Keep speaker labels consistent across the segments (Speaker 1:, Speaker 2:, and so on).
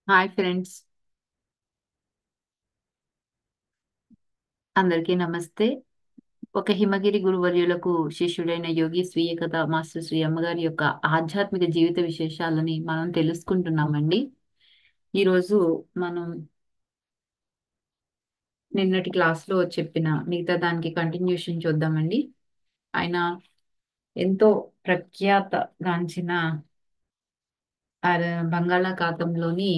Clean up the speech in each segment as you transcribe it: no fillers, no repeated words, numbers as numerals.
Speaker 1: Hi friends, అందరికీ నమస్తే. ఒక హిమగిరి గురువర్యులకు శిష్యుడైన యోగి స్వీయ కథ మాస్టర్ శ్రీ అమ్మగారి యొక్క ఆధ్యాత్మిక జీవిత విశేషాలని మనం తెలుసుకుంటున్నామండి. ఈరోజు మనం నిన్నటి క్లాస్లో చెప్పిన మిగతా దానికి కంటిన్యూషన్ చూద్దామండి. ఆయన ఎంతో ప్రఖ్యాత గాంచిన బంగాళాఖాతంలోని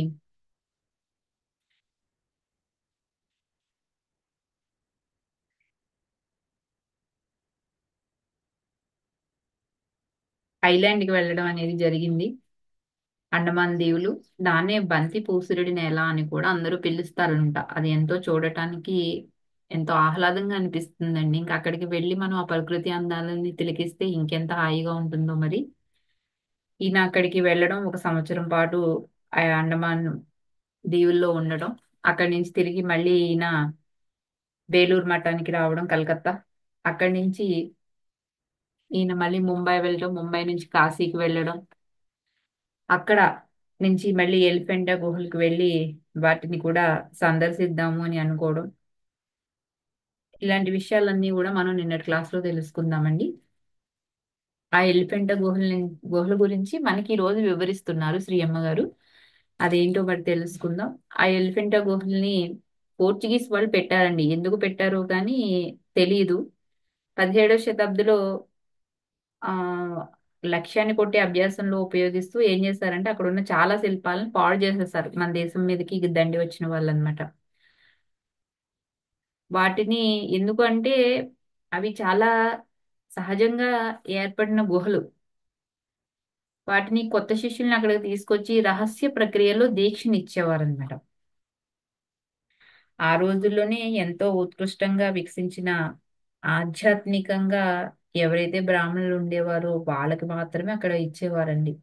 Speaker 1: ఐలాండ్కి వెళ్ళడం అనేది జరిగింది. అండమాన్ దీవులు. దాన్నే బంతి పూసిరెడ్డి నేల అని కూడా అందరూ పిలుస్తారంట. అది ఎంతో చూడటానికి ఎంతో ఆహ్లాదంగా అనిపిస్తుందండి. ఇంకా అక్కడికి వెళ్ళి మనం ఆ ప్రకృతి అందాలని తిలకిస్తే ఇంకెంత హాయిగా ఉంటుందో మరి. ఈయన అక్కడికి వెళ్ళడం, ఒక సంవత్సరం పాటు ఆ అండమాన్ దీవుల్లో ఉండడం, అక్కడి నుంచి తిరిగి మళ్ళీ ఈయన బేలూరు మఠానికి రావడం, కలకత్తా. అక్కడి నుంచి ఈయన మళ్ళీ ముంబై వెళ్ళడం, ముంబై నుంచి కాశీకి వెళ్ళడం, అక్కడ నుంచి మళ్ళీ ఎలిఫెంటా గుహలకు వెళ్ళి వాటిని కూడా సందర్శిద్దాము అని అనుకోవడం. ఇలాంటి విషయాలన్నీ కూడా మనం నిన్నటి క్లాస్ లో తెలుసుకుందామండి. ఆ ఎలిఫెంటా గుహల గురించి మనకి ఈ రోజు వివరిస్తున్నారు శ్రీ అమ్మ గారు. అదేంటో మరి తెలుసుకుందాం. ఆ ఎలిఫెంటా గుహల్ని పోర్చుగీస్ వాళ్ళు పెట్టారండి. ఎందుకు పెట్టారో కానీ తెలియదు. 17వ శతాబ్దిలో ఆ లక్ష్యాన్ని కొట్టే అభ్యాసంలో ఉపయోగిస్తూ ఏం చేశారంటే అక్కడ ఉన్న చాలా శిల్పాలను పాడు చేసేసారు. మన దేశం మీదకి దండి వచ్చిన వాళ్ళు అనమాట. వాటిని ఎందుకు అంటే అవి చాలా సహజంగా ఏర్పడిన గుహలు. వాటిని కొత్త శిష్యుల్ని అక్కడికి తీసుకొచ్చి రహస్య ప్రక్రియలో దీక్షనిచ్చేవారు అనమాట. ఆ రోజుల్లోనే ఎంతో ఉత్కృష్టంగా వికసించిన ఆధ్యాత్మికంగా ఎవరైతే బ్రాహ్మణులు ఉండేవారో వాళ్ళకి మాత్రమే అక్కడ ఇచ్చేవారండి.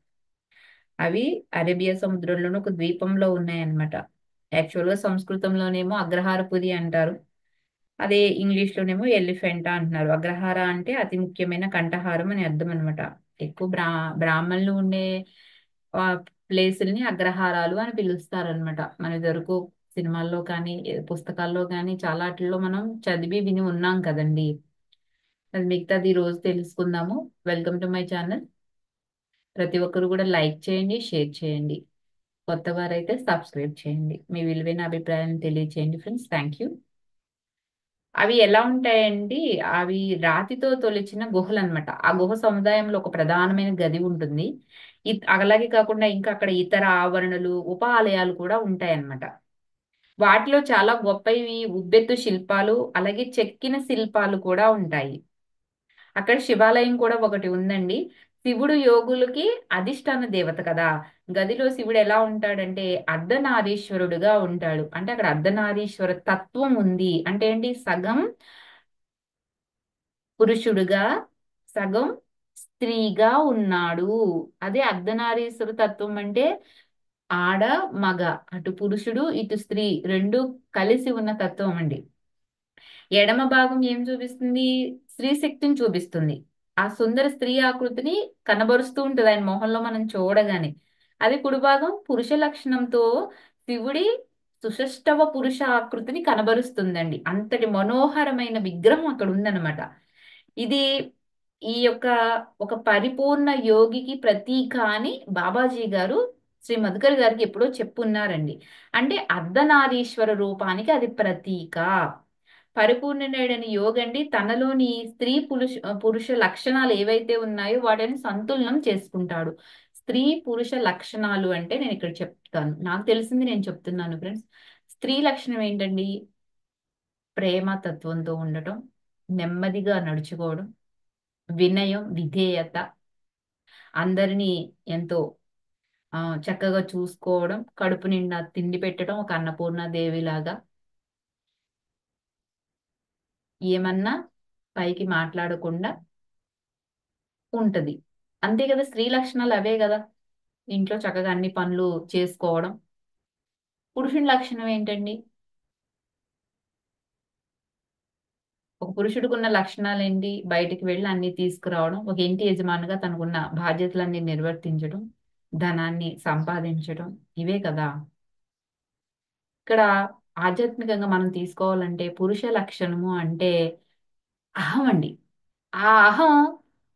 Speaker 1: అవి అరేబియా సముద్రంలోని ఒక ద్వీపంలో ఉన్నాయన్నమాట. యాక్చువల్ గా సంస్కృతంలోనేమో అగ్రహారపురి అంటారు. అదే ఇంగ్లీష్ లోనేమో ఎలిఫెంటా అంటున్నారు. అగ్రహార అంటే అతి ముఖ్యమైన కంఠహారం అని అర్థం అనమాట. ఎక్కువ బ్రాహ్మణులు ఉండే ఆ, ప్లేసుల్ని అగ్రహారాలు అని పిలుస్తారనమాట. మన దొరకు సినిమాల్లో కానీ పుస్తకాల్లో కానీ చాలా వాటిల్లో మనం చదివి విని ఉన్నాం కదండి. అది మిగతాది ఈ రోజు తెలుసుకుందాము. Welcome to my channel. ప్రతి ఒక్కరు కూడా లైక్ చేయండి, షేర్ చేయండి. కొత్త వారైతే సబ్స్క్రైబ్ చేయండి. మీ విలువైన అభిప్రాయాన్ని తెలియచేయండి ఫ్రెండ్స్. Thank you. అవి ఎలా ఉంటాయండి? అవి రాతితో తొలిచిన గుహలు అన్నమాట. ఆ గుహ సముదాయంలో ఒక ప్రధానమైన గది ఉంటుంది. అలాగే కాకుండా ఇంకా అక్కడ ఇతర ఆవరణలు, ఉప ఆలయాలు కూడా ఉంటాయన్నమాట. వాటిలో చాలా గొప్పవి ఉబ్బెత్తు శిల్పాలు, అలాగే చెక్కిన శిల్పాలు కూడా ఉంటాయి. అక్కడ శివాలయం కూడా ఒకటి ఉందండి. శివుడు యోగులకి అధిష్టాన దేవత కదా. గదిలో శివుడు ఎలా ఉంటాడంటే అర్ధనారీశ్వరుడుగా ఉంటాడు. అంటే అక్కడ అర్ధనారీశ్వర తత్వం ఉంది. అంటే ఏంటి? సగం పురుషుడుగా, సగం స్త్రీగా ఉన్నాడు. అదే అర్ధనారీశ్వర తత్వం అంటే ఆడ, మగ, అటు పురుషుడు ఇటు స్త్రీ రెండు కలిసి ఉన్న తత్వం అండి. ఎడమ భాగం ఏం చూపిస్తుంది? స్త్రీ శక్తిని చూపిస్తుంది. ఆ సుందర స్త్రీ ఆకృతిని కనబరుస్తూ ఉంటుంది ఆయన మొహంలో మనం చూడగానే. అది కుడి భాగం పురుష లక్షణంతో శివుడి సుషష్టవ పురుష ఆకృతిని కనబరుస్తుందండి. అంతటి మనోహరమైన విగ్రహం అక్కడ ఉందన్నమాట. ఇది ఈ యొక్క ఒక పరిపూర్ణ యోగికి ప్రతీక అని బాబాజీ గారు శ్రీ మధుకర్ గారికి ఎప్పుడో చెప్పున్నారండి. అంటే అర్ధనారీశ్వర రూపానికి అది ప్రతీక. పరిపూర్ణుడైన యోగండి తనలోని స్త్రీ పురుష లక్షణాలు ఏవైతే ఉన్నాయో వాటిని సంతులనం చేసుకుంటాడు. స్త్రీ పురుష లక్షణాలు అంటే నేను ఇక్కడ చెప్తాను. నాకు తెలిసింది నేను చెప్తున్నాను ఫ్రెండ్స్. స్త్రీ లక్షణం ఏంటండి? ప్రేమ తత్వంతో ఉండటం, నెమ్మదిగా నడుచుకోవడం, వినయం, విధేయత, అందరినీ ఎంతో చక్కగా చూసుకోవడం, కడుపు నిండా తిండి పెట్టడం, ఒక అన్నపూర్ణ దేవిలాగా ఏమన్నా పైకి మాట్లాడకుండా ఉంటది. అంతే కదా, స్త్రీ లక్షణాలు అవే కదా. ఇంట్లో చక్కగా అన్ని పనులు చేసుకోవడం. పురుషుని లక్షణం ఏంటండి? ఒక పురుషుడికి ఉన్న లక్షణాలు ఏంటి? బయటికి వెళ్ళి అన్ని తీసుకురావడం, ఒక ఇంటి యజమానిగా తనకున్న బాధ్యతలన్నీ నిర్వర్తించడం, ధనాన్ని సంపాదించడం, ఇవే కదా. ఇక్కడ ఆధ్యాత్మికంగా మనం తీసుకోవాలంటే పురుష లక్షణము అంటే అహం అండి. ఆ అహం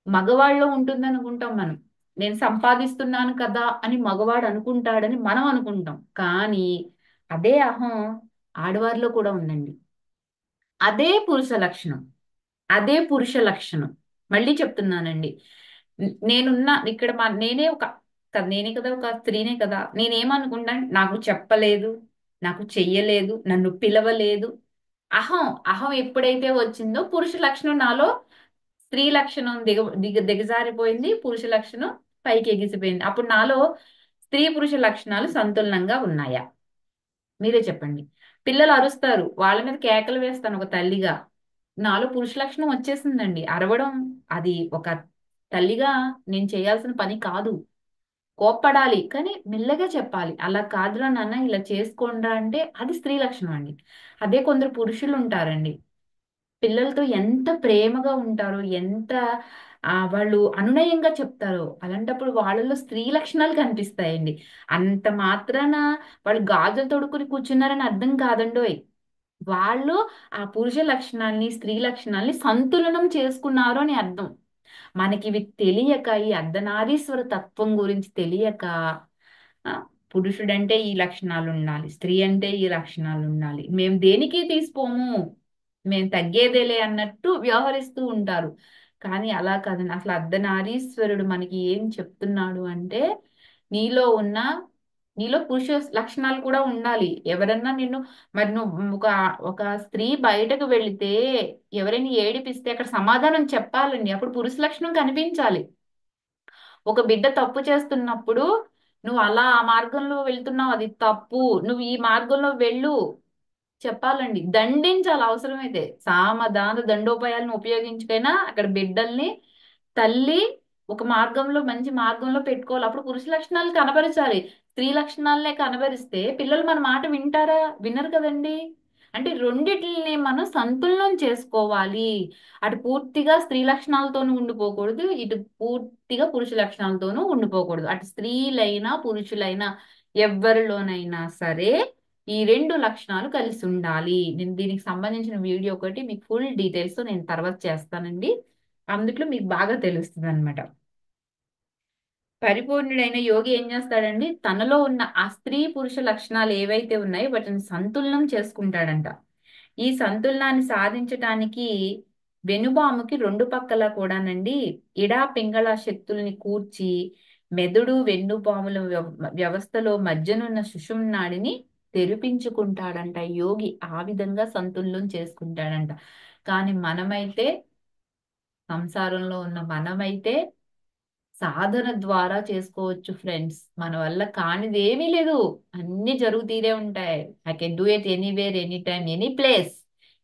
Speaker 1: మగవాళ్ళలో ఉంటుంది అనుకుంటాం మనం. నేను సంపాదిస్తున్నాను కదా అని మగవాడు అనుకుంటాడని మనం అనుకుంటాం. కానీ అదే అహం ఆడవారిలో కూడా ఉందండి. అదే పురుష లక్షణం. అదే పురుష లక్షణం. మళ్ళీ చెప్తున్నానండి. నేనున్నా ఇక్కడ నేనే నేనే కదా, ఒక స్త్రీనే కదా. నేనేమనుకుంటా, నాకు చెప్పలేదు, నాకు చెయ్యలేదు, నన్ను పిలవలేదు. అహం అహం ఎప్పుడైతే వచ్చిందో పురుష లక్షణం నాలో, స్త్రీ లక్షణం దిగజారిపోయింది, పురుష లక్షణం పైకి ఎగిసిపోయింది. అప్పుడు నాలో స్త్రీ పురుష లక్షణాలు సంతులనంగా ఉన్నాయా? మీరే చెప్పండి. పిల్లలు అరుస్తారు, వాళ్ళ మీద కేకలు వేస్తాను ఒక తల్లిగా. నాలో పురుష లక్షణం వచ్చేసిందండి. అరవడం అది ఒక తల్లిగా నేను చేయాల్సిన పని కాదు. కోప్పడాలి, కానీ మెల్లగా చెప్పాలి. అలా కాదురా నాన్న, ఇలా చేసుకోండ్రా అంటే అది స్త్రీ లక్షణం అండి. అదే కొందరు పురుషులు ఉంటారండి, పిల్లలతో ఎంత ప్రేమగా ఉంటారో, ఎంత వాళ్ళు అనునయంగా చెప్తారో, అలాంటప్పుడు వాళ్ళలో స్త్రీ లక్షణాలు కనిపిస్తాయండి. అంత మాత్రాన వాళ్ళు గాజులు తొడుక్కుని కూర్చున్నారని అర్థం కాదండోయ్. వాళ్ళు ఆ పురుష లక్షణాల్ని, స్త్రీ లక్షణాల్ని సంతులనం చేసుకున్నారు అని అర్థం. మనకి ఇవి తెలియక, ఈ అర్ధనారీశ్వర తత్వం గురించి తెలియక, ఆ, పురుషుడంటే ఈ లక్షణాలు ఉండాలి, స్త్రీ అంటే ఈ లక్షణాలు ఉండాలి, మేము దేనికి తీసిపోము, మేము తగ్గేదేలే అన్నట్టు వ్యవహరిస్తూ ఉంటారు. కానీ అలా కాదండి. అసలు అర్ధనారీశ్వరుడు మనకి ఏం చెప్తున్నాడు అంటే, నీలో ఉన్న నీలో పురుష లక్షణాలు కూడా ఉండాలి. ఎవరన్నా నిన్ను, మరి నువ్వు ఒక స్త్రీ బయటకు వెళితే ఎవరైనా ఏడిపిస్తే అక్కడ సమాధానం చెప్పాలండి. అప్పుడు పురుష లక్షణం కనిపించాలి. ఒక బిడ్డ తప్పు చేస్తున్నప్పుడు, నువ్వు అలా ఆ మార్గంలో వెళ్తున్నావు, అది తప్పు, నువ్వు ఈ మార్గంలో వెళ్ళు చెప్పాలండి. దండించాలి అవసరమైతే. సామదాన దండోపాయాలను ఉపయోగించుకైనా అక్కడ బిడ్డల్ని తల్లి ఒక మార్గంలో, మంచి మార్గంలో పెట్టుకోవాలి. అప్పుడు పురుష లక్షణాలు కనబరచాలి. స్త్రీ లక్షణాలనే కనబరిస్తే పిల్లలు మన మాట వింటారా? వినరు కదండి. అంటే రెండిటిని మనం సంతులనం చేసుకోవాలి. అటు పూర్తిగా స్త్రీ లక్షణాలతోనూ ఉండిపోకూడదు, ఇటు పూర్తిగా పురుష లక్షణాలతోనూ ఉండిపోకూడదు. అటు స్త్రీలైనా పురుషులైనా ఎవరిలోనైనా సరే ఈ రెండు లక్షణాలు కలిసి ఉండాలి. నేను దీనికి సంబంధించిన వీడియో ఒకటి మీకు ఫుల్ డీటెయిల్స్ తో నేను తర్వాత చేస్తానండి. అందుట్లో మీకు బాగా తెలుస్తుంది అనమాట. పరిపూర్ణుడైన యోగి ఏం చేస్తాడండి, తనలో ఉన్న ఆ స్త్రీ పురుష లక్షణాలు ఏవైతే ఉన్నాయో వాటిని సంతులనం చేసుకుంటాడంట. ఈ సంతులనాన్ని సాధించటానికి వెనుబాముకి రెండు పక్కల కూడానండి ఇడా పింగళ శక్తుల్ని కూర్చి మెదడు వెన్నుపాముల వ్యవస్థలో మధ్యనున్న సుషుమ్నాడిని తెరిపించుకుంటాడంట యోగి. ఆ విధంగా సంతులనం చేసుకుంటాడంట. కానీ మనమైతే, సంసారంలో ఉన్న మనమైతే సాధన ద్వారా చేసుకోవచ్చు ఫ్రెండ్స్. మన వల్ల కానిది ఏమీ లేదు, అన్ని జరుగుతూనే ఉంటాయి. I can do it anywhere, any time, any place.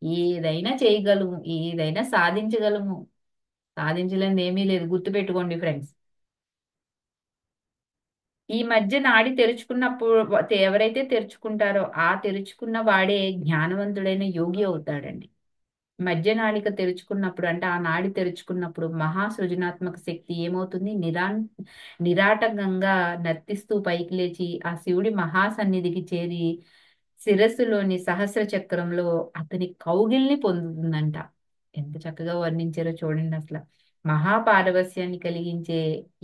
Speaker 1: ఏదైనా చేయగలము, ఏదైనా సాధించగలము. సాధించలేనిది ఏమీ లేదు, గుర్తుపెట్టుకోండి ఫ్రెండ్స్. ఈ మధ్య నాడి తెరుచుకున్నప్పుడు ఎవరైతే తెరుచుకుంటారో ఆ తెరుచుకున్న వాడే జ్ఞానవంతుడైన యోగి అవుతాడండి. మధ్య నాళిక తెరుచుకున్నప్పుడు, అంటే ఆ నాడి తెరుచుకున్నప్పుడు మహా సృజనాత్మక శక్తి ఏమవుతుంది, నిరాటంకంగా నర్తిస్తూ పైకి లేచి ఆ శివుడి మహాసన్నిధికి చేరి శిరస్సులోని సహస్ర చక్రంలో అతని కౌగిల్ని పొందుతుందంట. ఎంత చక్కగా వర్ణించారో చూడండి అసలు. మహాపారవస్యాన్ని కలిగించే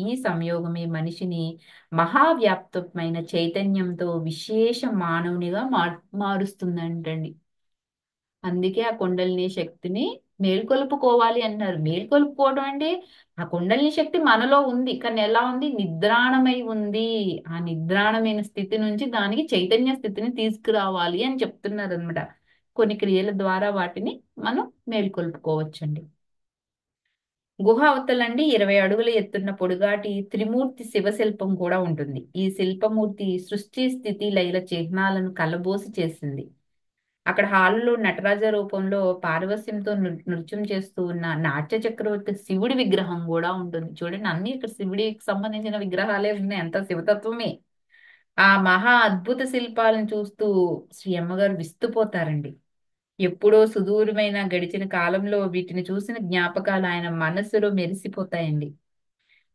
Speaker 1: ఈ సంయోగమే మనిషిని మహావ్యాప్తమైన చైతన్యంతో విశేష మానవునిగా మారుస్తుందంటండి. అందుకే ఆ కుండలిని శక్తిని మేల్కొల్పుకోవాలి అంటారు. మేల్కొల్పుకోవడం అంటే ఆ కుండలిని శక్తి మనలో ఉంది, కానీ ఎలా ఉంది, నిద్రాణమై ఉంది. ఆ నిద్రాణమైన స్థితి నుంచి దానికి చైతన్య స్థితిని తీసుకురావాలి అని చెప్తున్నారు అనమాట. కొన్ని క్రియల ద్వారా వాటిని మనం మేల్కొల్పుకోవచ్చండి. గుహ అవతలండి 20 అడుగుల ఎత్తున్న పొడుగాటి త్రిమూర్తి శివశిల్పం కూడా ఉంటుంది. ఈ శిల్పమూర్తి సృష్టి స్థితి లయల చిహ్నాలను కలబోసి చేసింది. అక్కడ హాల్లో నటరాజ రూపంలో పారవస్యంతో నృత్యం చేస్తూ ఉన్న నాట్య చక్రవర్తి శివుడి విగ్రహం కూడా ఉంటుంది. చూడండి, అన్ని ఇక్కడ శివుడికి సంబంధించిన విగ్రహాలే ఉన్నాయి, అంత శివతత్వమే. ఆ మహా అద్భుత శిల్పాలను చూస్తూ శ్రీ అమ్మగారు విస్తుపోతారండి. ఎప్పుడో సుదూరమైన గడిచిన కాలంలో వీటిని చూసిన జ్ఞాపకాలు ఆయన మనస్సులో మెరిసిపోతాయండి.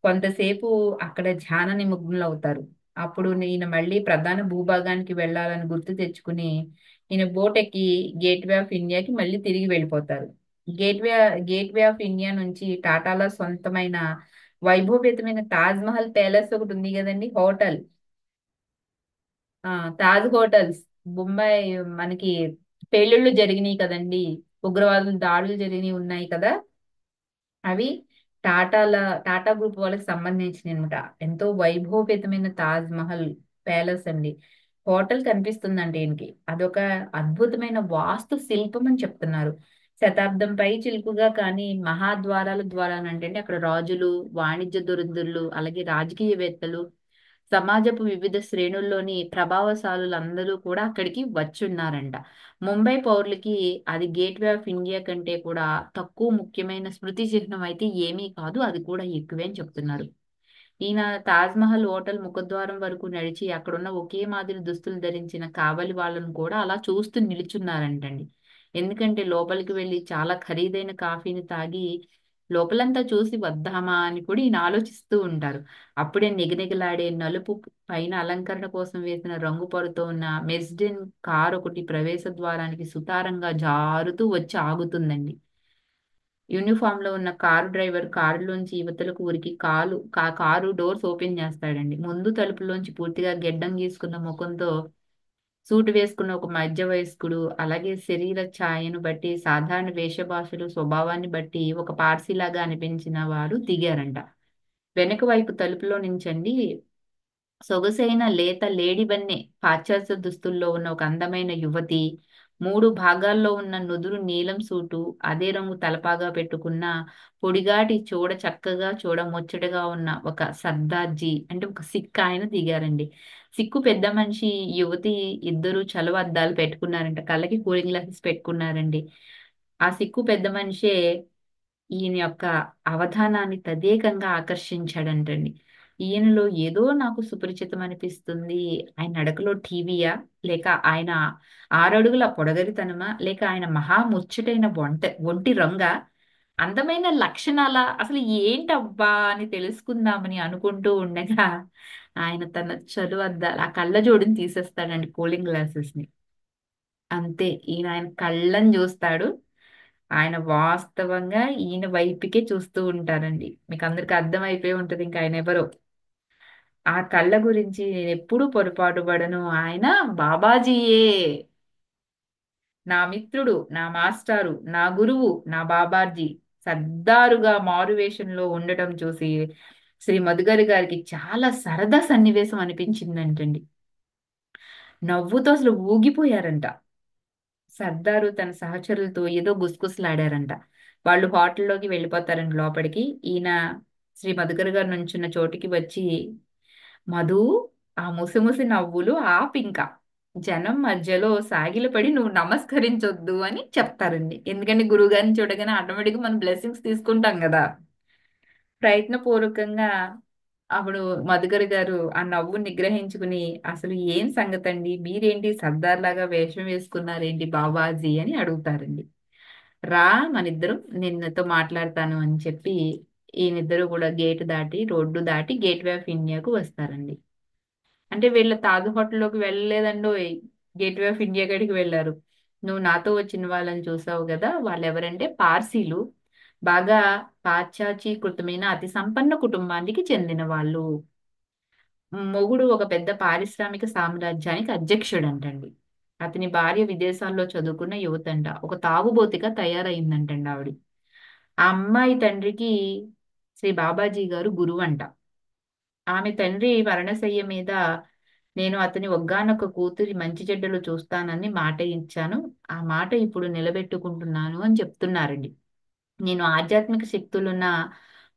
Speaker 1: కొంతసేపు అక్కడ ధ్యాన నిమగ్నులు అవుతారు. అప్పుడు ఈయన మళ్ళీ ప్రధాన భూభాగానికి వెళ్ళాలని గుర్తు తెచ్చుకుని ఈయన బోట్ ఎక్కి గేట్వే ఆఫ్ ఇండియాకి మళ్ళీ తిరిగి వెళ్ళిపోతారు. గేట్వే గేట్వే ఆఫ్ ఇండియా నుంచి టాటాల సొంతమైన వైభవపేతమైన తాజ్ మహల్ ప్యాలెస్ ఒకటి ఉంది కదండి, హోటల్. ఆ తాజ్ హోటల్స్, బొంబాయి మనకి పేలుళ్ళు జరిగినాయి కదండి, ఉగ్రవాదులు దాడులు జరిగినాయి ఉన్నాయి కదా, అవి టాటాల టాటా గ్రూప్ వాళ్ళకి సంబంధించినవి అనమాట. ఎంతో వైభవపేతమైన తాజ్ మహల్ ప్యాలెస్ అండి. హోటల్ కనిపిస్తుందండి ఈయనకి. అదొక అద్భుతమైన వాస్తు శిల్పం అని చెప్తున్నారు. శతాబ్దం పై చిలుకుగా, కానీ మహాద్వారాల ద్వారానంటే అక్కడ రాజులు, వాణిజ్య దురంధరులు, అలాగే రాజకీయవేత్తలు, సమాజపు వివిధ శ్రేణుల్లోని ప్రభావశాలులందరూ కూడా అక్కడికి వచ్చున్నారంట. ముంబై పౌరులకి అది గేట్వే ఆఫ్ ఇండియా కంటే కూడా తక్కువ ముఖ్యమైన స్మృతి చిహ్నం అయితే ఏమీ కాదు, అది కూడా ఎక్కువే అని చెప్తున్నారు. ఈయన తాజ్ మహల్ హోటల్ ముఖద్వారం వరకు నడిచి అక్కడున్న ఒకే మాదిరి దుస్తులు ధరించిన కావలి వాళ్ళను కూడా అలా చూస్తూ నిలుచున్నారంటండి. ఎందుకంటే లోపలికి వెళ్ళి చాలా ఖరీదైన కాఫీని తాగి లోపలంతా చూసి వద్దామా అని కూడా ఈయన ఆలోచిస్తూ ఉంటారు. అప్పుడే నిగనిగలాడే నలుపు పైన అలంకరణ కోసం వేసిన రంగు పొరతో ఉన్న మెర్సిడెన్ కార్ ఒకటి ప్రవేశ ద్వారానికి సుతారంగా జారుతూ వచ్చి ఆగుతుందండి. యూనిఫామ్ లో ఉన్న కారు డ్రైవర్ కారులోంచి యువతలకు ఉరికి కారు డోర్స్ ఓపెన్ చేస్తాడండి. ముందు తలుపులోంచి పూర్తిగా గెడ్డం గీసుకున్న ముఖంతో సూటు వేసుకున్న ఒక మధ్య వయస్కుడు, అలాగే శరీర ఛాయను బట్టి, సాధారణ వేషభాషలు, స్వభావాన్ని బట్టి ఒక పార్సీలాగా అనిపించిన వారు దిగారంట. వెనక వైపు తలుపులో నుంచండి సొగసైన లేత లేడివన్నే పాశ్చాత్య దుస్తుల్లో ఉన్న ఒక అందమైన యువతి, మూడు భాగాల్లో ఉన్న నుదురు నీలం సూటు, అదే రంగు తలపాగా పెట్టుకున్న పొడిగాటి చక్కగా ముచ్చటగా ఉన్న ఒక సర్దార్జీ అంటే ఒక సిక్ ఆయన దిగారండి. సిక్కు పెద్ద మనిషి, యువతి ఇద్దరు చలవ అద్దాలు పెట్టుకున్నారంట, కళ్ళకి కూలింగ్ గ్లాసెస్ పెట్టుకున్నారండి. ఆ సిక్కు పెద్ద మనిషే ఈయన యొక్క అవధానాన్ని తదేకంగా ఆకర్షించాడంటండి. ఈయనలో ఏదో నాకు సుపరిచితం అనిపిస్తుంది. ఆయన నడకలో టీవీయా, లేక ఆయన ఆరడుగుల పొడగరితనమా, లేక ఆయన మహా ముచ్చటైన ఒంటి రంగా, అందమైన లక్షణాల, అసలు ఏంటబ్బా అని తెలుసుకుందామని అనుకుంటూ ఉండగా ఆయన తన చలువద్దాలు ఆ కళ్ళజోడుని తీసేస్తాడండి, కూలింగ్ గ్లాసెస్ ని. అంతే, ఈయన ఆయన కళ్ళని చూస్తాడు. ఆయన వాస్తవంగా ఈయన వైపుకే చూస్తూ ఉంటారండి. మీకు అందరికి అర్థం అయిపోయి ఉంటది ఇంకా ఆయన ఎవరో. ఆ కళ్ళ గురించి నేను ఎప్పుడూ పొరపాటు పడను. ఆయన బాబాజీయే, నా మిత్రుడు, నా మాస్టారు, నా గురువు, నా బాబాజీ. సర్దారుగా మారువేషంలో ఉండటం చూసి శ్రీ మధుగరి గారికి చాలా సరదా సన్నివేశం అనిపించిందంటండి. నవ్వుతో అసలు ఊగిపోయారంట. సర్దారు తన సహచరులతో ఏదో గుసగుసలాడారంట. వాళ్ళు హోటల్లోకి వెళ్ళిపోతారండి లోపలికి. ఈయన శ్రీ మధుకర్ గారు నుంచున్న చోటికి వచ్చి, మధు, ఆ ముసిముసి నవ్వులు ఆపింక, జనం మధ్యలో సాగిలపడి నువ్వు నమస్కరించొద్దు అని చెప్తారండి. ఎందుకంటే గురువు గారిని చూడగానే ఆటోమేటిక్గా మనం బ్లెస్సింగ్స్ తీసుకుంటాం కదా. ప్రయత్నపూర్వకంగా అప్పుడు మధుకర్ గారు ఆ నవ్వు నిగ్రహించుకుని, అసలు ఏం సంగతండి, మీరేంటి సర్దార్ లాగా వేషం వేసుకున్నారేంటి బాబాజీ అని అడుగుతారండి. రా, మనిద్దరం నేను నీతో మాట్లాడతాను అని చెప్పి ఈయనిద్దరు కూడా గేట్ దాటి, రోడ్డు దాటి గేట్వే ఆఫ్ ఇండియాకు వస్తారండి. అంటే వీళ్ళ తాజ్ హోటల్లోకి వెళ్ళలేదండో, గేట్వే ఆఫ్ ఇండియా కాడికి వెళ్ళారు. నువ్వు నాతో వచ్చిన వాళ్ళని చూసావు కదా, వాళ్ళు ఎవరంటే పార్సీలు, బాగా పాశ్చాత్యీకృతమైన అతి సంపన్న కుటుంబానికి చెందిన వాళ్ళు. మొగుడు ఒక పెద్ద పారిశ్రామిక సామ్రాజ్యానికి అధ్యక్షుడంటండి. అతని భార్య విదేశాల్లో చదువుకున్న యువతంట, ఒక తాగుబోతిగా తయారైందంటండి ఆవిడ. ఆ అమ్మాయి తండ్రికి శ్రీ బాబాజీ గారు గురువు అంట. ఆమె తండ్రి మరణశయ్య మీద, నేను అతని ఒగ్గానొక కూతురి మంచి చెడ్డలు చూస్తానని మాట ఇచ్చాను, ఆ మాట ఇప్పుడు నిలబెట్టుకుంటున్నాను అని చెప్తున్నారండి. నేను ఆధ్యాత్మిక శక్తులున్న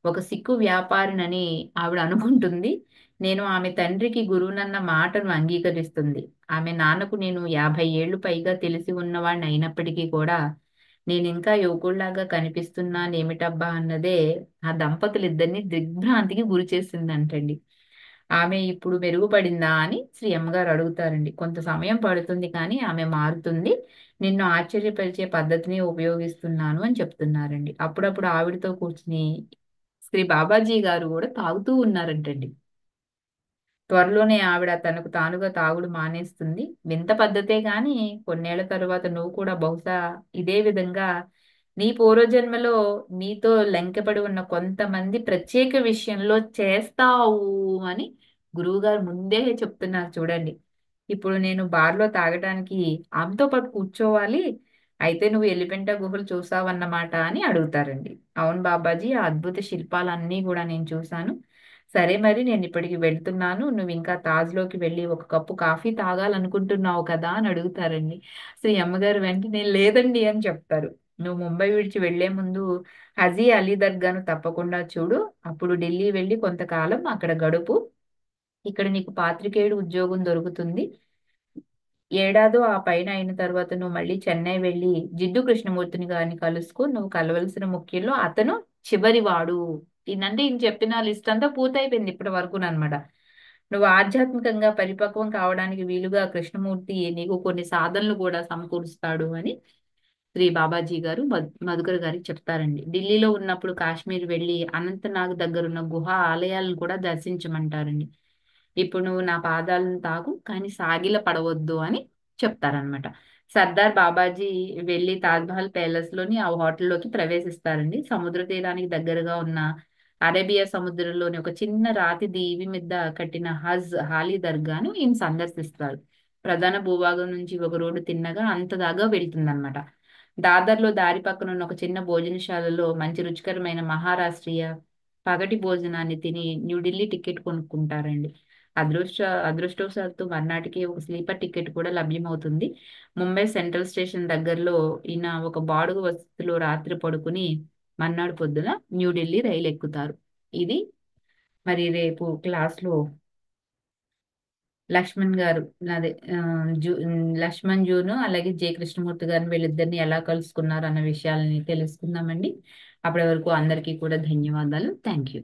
Speaker 1: ఒక సిక్కు వ్యాపారినని ఆవిడ అనుకుంటుంది. నేను ఆమె తండ్రికి గురువునన్న మాటను అంగీకరిస్తుంది. ఆమె నాన్నకు నేను 50 ఏళ్లు పైగా తెలిసి ఉన్నవాడిని అయినప్పటికీ కూడా నేను ఇంకా యువకుల్లాగా కనిపిస్తున్నానేమిటబ్బా అన్నదే ఆ దంపతులిద్దరిని దిగ్భ్రాంతికి గురి చేసిందంటండి. ఆమె ఇప్పుడు మెరుగుపడిందా అని శ్రీ అమ్మగారు అడుగుతారండి. కొంత సమయం పడుతుంది, కానీ ఆమె మారుతుంది. నిన్ను ఆశ్చర్యపరిచే పద్ధతిని ఉపయోగిస్తున్నాను అని చెప్తున్నారండి. అప్పుడప్పుడు ఆవిడతో కూర్చుని శ్రీ బాబాజీ గారు కూడా తాగుతూ ఉన్నారంటండి. త్వరలోనే ఆవిడ తనకు తానుగా తాగుడు మానేస్తుంది. వింత పద్ధతే గాని కొన్నేళ్ల తరువాత నువ్వు కూడా బహుశా ఇదే విధంగా నీ పూర్వజన్మలో నీతో లెంకపడి ఉన్న కొంతమంది ప్రత్యేక విషయంలో చేస్తావు అని గురువుగారు ముందే చెప్తున్నారు చూడండి. ఇప్పుడు నేను బార్లో తాగడానికి ఆమెతో పాటు కూర్చోవాలి. అయితే నువ్వు ఎలిఫెంటా గుహలు చూసావన్నమాట అని అడుగుతారండి. అవును బాబాజీ, ఆ అద్భుత శిల్పాలన్నీ కూడా నేను చూశాను. సరే మరి నేను ఇప్పటికి వెళ్తున్నాను. నువ్వు ఇంకా తాజ్‌లోకి వెళ్ళి ఒక కప్పు కాఫీ తాగాలనుకుంటున్నావు కదా అని అడుగుతారండి. సో, ఈ అమ్మగారు వెంటనే లేదండి అని చెప్తారు. నువ్వు ముంబై విడిచి వెళ్లే ముందు హజీ అలీ దర్గాను తప్పకుండా చూడు. అప్పుడు ఢిల్లీ వెళ్ళి కొంతకాలం అక్కడ గడుపు. ఇక్కడ నీకు పాత్రికేయుడు ఉద్యోగం దొరుకుతుంది. ఏడాదో ఆ పైన అయిన తర్వాత నువ్వు మళ్ళీ చెన్నై వెళ్ళి జిడ్డు కృష్ణమూర్తిని గారిని కలుసుకో. నువ్వు కలవలసిన ముఖ్యుల్లో అతను చివరివాడు. ఈయనంటే ఈయన చెప్పిన లిస్ట్ అంతా పూర్తయిపోయింది ఇప్పటి వరకు అనమాట. నువ్వు ఆధ్యాత్మికంగా పరిపక్వం కావడానికి వీలుగా కృష్ణమూర్తి నీకు కొన్ని సాధనలు కూడా సమకూరుస్తాడు అని శ్రీ బాబాజీ గారు మధుకర్ గారికి చెప్తారండి. ఢిల్లీలో ఉన్నప్పుడు కాశ్మీర్ వెళ్ళి అనంతనాగ్ దగ్గరున్న గుహ ఆలయాలను కూడా దర్శించమంటారండి. ఇప్పుడు నువ్వు నా పాదాలను తాకు కానీ సాగిల పడవద్దు అని చెప్తారనమాట. సర్దార్ బాబాజీ వెళ్ళి తాజ్‌మహల్ ప్యాలెస్ లోని ఆ హోటల్లోకి ప్రవేశిస్తారండి. సముద్ర తీరానికి దగ్గరగా ఉన్న అరేబియా సముద్రంలోని ఒక చిన్న రాతి దీవి మీద కట్టిన హజ్ హాలీ దర్గాను ఈయన సందర్శిస్తారు. ప్రధాన భూభాగం నుంచి ఒక రోడ్డు తిన్నగా అంత దాకా వెళ్తుందన్నమాట. దాదర్లో దారి పక్కన ఉన్న ఒక చిన్న భోజనశాలలో మంచి రుచికరమైన మహారాష్ట్రీయ పగటి భోజనాన్ని తిని న్యూఢిల్లీ టికెట్ కొనుక్కుంటారండి. అదృష్ట అదృష్టవశాత్తు మర్నాటికి ఒక స్లీపర్ టికెట్ కూడా లభ్యమవుతుంది. ముంబై సెంట్రల్ స్టేషన్ దగ్గరలో ఈయన ఒక బాడుగ వసతిలో రాత్రి పడుకుని మర్నాడు పొద్దున న్యూఢిల్లీ రైలు ఎక్కుతారు. ఇది మరి రేపు క్లాస్లో లక్ష్మణ్ గారు అదే ఆ, లక్ష్మణ్ జూను అలాగే జె కృష్ణమూర్తి గారిని వీళ్ళిద్దరిని ఎలా కలుసుకున్నారు అన్న విషయాలని తెలుసుకుందామండి. అప్పటి వరకు అందరికీ కూడా ధన్యవాదాలు. Thank you.